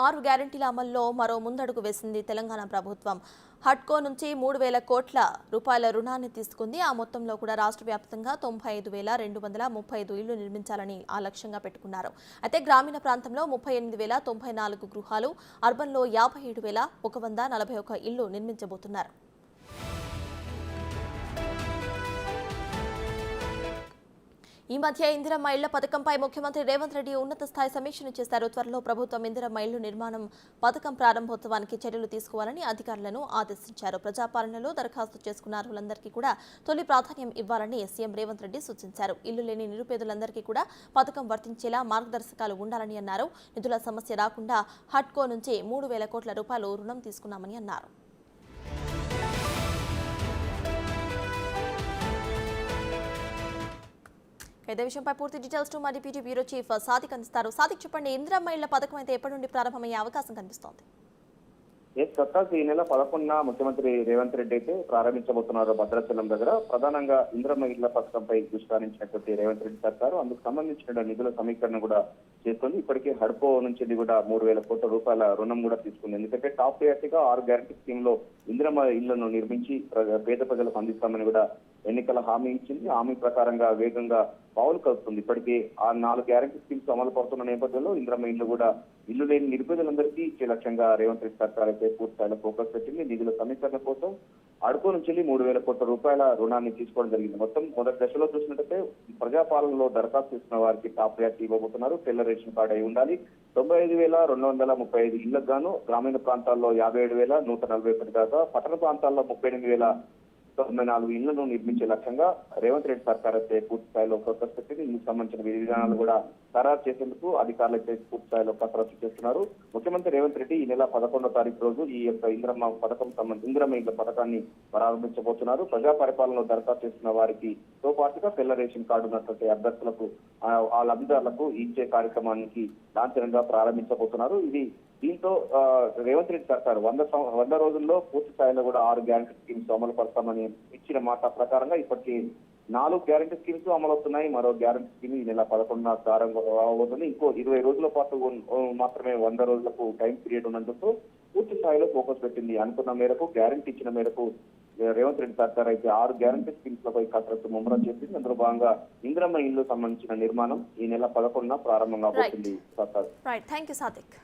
6 గ్యారెంటీల అమల్లో మరో ముందడుగు వేసింది తెలంగాణ ప్రభుత్వం. హడ్కో నుంచి 3,000 కోట్ల రూపాయల రుణాన్ని తీసుకుంది. ఆ మొత్తంలో కూడా రాష్ట్ర వ్యాప్తంగా 95,235 ఇళ్లు నిర్మించాలని ఆ లక్ష్యంగా పెట్టుకున్నారు. అయితే గ్రామీణ ప్రాంతంలో 38,094 గృహాలు, అర్బన్లో 57,141 ఇళ్లు నిర్మించబోతున్నారు. ఈ మధ్య ఇందిరమ్మ ఇళ్ల పథకంపై ముఖ్యమంత్రి రేవంత్ రెడ్డి ఉన్నత స్థాయి సమీక్షను చేశారు. త్వరలో ప్రభుత్వం ఇందిరమ్మ ఇళ్లు నిర్మాణం పథకం ప్రారంభోత్సవానికి చర్యలు తీసుకోవాలని అధికారులను ఆదేశించారు. ప్రజాపాలనలో దరఖాస్తు చేసుకున్న అర్హులందరికీ కూడా తొలి ప్రాధాన్యం ఇవ్వాలని సీఎం రేవంత్ రెడ్డి సూచించారు. ఇల్లు లేని నిరుపేదలందరికీ కూడా పథకం వర్తించేలా మార్గదర్శకాలు ఉండాలని అన్నారు. నిధుల సమస్య రాకుండా హడ్కో నుంచి 3,000 కోట్ల రూపాయలు రుణం తీసుకున్నామని అన్నారు. ఇదే విషయంపై పూర్తి డీటెయిల్స్ టు మా డిప్యూటీ బ్యూరో చీఫ్ సాదిక్ అందిస్తారు. సాదిక్, చెప్పండి, ఇందిరమ్మ ఇళ్ల పథకం అయితే ఎప్పటి నుండి ప్రారంభమయ్యే అవకాశం కనిపిస్తోంది? ఈ నెల 11న ముఖ్యమంత్రి రేవంత్ రెడ్డి అయితే ప్రారంభించబోతున్నారు భద్రాచలం దగ్గర. ప్రధానంగా ఇందిరమ్మ ఇళ్ల పథకంపై దృష్టి రేవంత్ రెడ్డి సర్కారు అందుకు సంబంధించిన నిధుల సమీకరణ కూడా చేసుకుంది. ఇప్పటికే హడ్కో నుంచి కూడా 3,000 కోట్ల రూపాయల రుణం కూడా తీసుకుంది. ఎందుకంటే టాప్ ప్రయారిటీగా 6 గ్యారంటీ స్కీమ్ లో ఇందిరమ్మ ఇళ్లను నిర్మించి పేద ప్రజలకు అందిస్తామని కూడా ఎన్నికల హామీ ఇచ్చింది. హామీ ప్రకారంగా వేగంగా పావులు కలుపుతుంది. ఇప్పటికే ఆ 4 గ్యారంటీ స్కీమ్స్ అమలు పడుతున్న నేపథ్యంలో ఇందిరమ్మ ఇళ్లు కూడా ఇల్లు లేని నిరుపేదలందరికీ ఇచ్చే లక్ష్యంగా రేవంత్ రెడ్డి సర్కార్ అయితే పూర్తిస్థాయిలో ఫోకస్ పెట్టింది. నిధుల సమీకరణ కోసం అడుకో నుంచి 3,000 కోట్ల రూపాయల రుణాన్ని తీసుకోవడం జరిగింది. మొత్తం మొదటి దశలో చూసినట్టయితే ప్రజాపాలనలో దరఖాస్తు చేసిన వారికి టాప్ ప్రయారిటీ ఇవ్వబోతున్నారు. తెల్ల రేషన్ కార్డు అయి ఉండాలి. 95,235 ఇళ్లకు గాను గ్రామీణ ప్రాంతాల్లో 57,141 దాకా, పట్టణ ప్రాంతాల్లో 38,094 ఇళ్లను నిర్మించే లక్ష్యంగా రేవంత్ రెడ్డి సర్కార్ అయితే పూర్తి స్థాయిలో ఫోకస్ పెట్టింది. ఇందుకు సంబంధించిన విధి విధానాలు కూడా ఖరారు చేసేందుకు అధికారులు అయితే పూర్తి స్థాయిలో కసరత్తు చేస్తున్నారు. ముఖ్యమంత్రి రేవంత్ రెడ్డి ఈ నెల 11వ తారీఖు రోజు ఈ యొక్క ఇందిరమ్మ ఇళ్ల పథకాన్ని ప్రారంభించబోతున్నారు. ప్రజా పరిపాలనలో దరఖాస్తు చేస్తున్న వారికి తో పాటుగా తెల్ల రేషన్ కార్డు ఉన్నటువంటి అభ్యర్థులకు ఆ లబ్ధిదారులకు ఇచ్చే కార్యక్రమానికి లాంఛనంగా ప్రారంభించబోతున్నారు. దీంతో రేవంత్ రెడ్డి సర్కారు 100 రోజుల్లో పూర్తి స్థాయిలో కూడా 6 గ్యారంటీ స్కీమ్స్ అమలు పడతామని ఇచ్చిన మాట ప్రకారంగా ఇప్పటికీ 4 గ్యారంటీ స్కీమ్స్ అమలు అవుతున్నాయి. మరో గ్యారంటీ స్కీమ్ ఈ నెల 11న ప్రారంభమవుతుంది. ఇంకో 20 రోజుల పాటు మాత్రమే 100 రోజులకు టైం పీరియడ్ ఉన్నందుకు పూర్తి స్థాయిలో ఫోకస్ పెట్టింది. అనుకున్న మేరకు గ్యారంటీ ఇచ్చిన మేరకు రేవంత్ రెడ్డి సర్కార్ అయితే 6 గ్యారంటీ స్కీమ్స్ లపై కసరత్తు ముమ్మరం చేసింది. అందులో భాగంగా ఇందిరమ్మ ఇల్లు సంబంధించిన నిర్మాణం ఈ నెల 11న ప్రారంభం కాబోతుంది. Thank you Sadiq.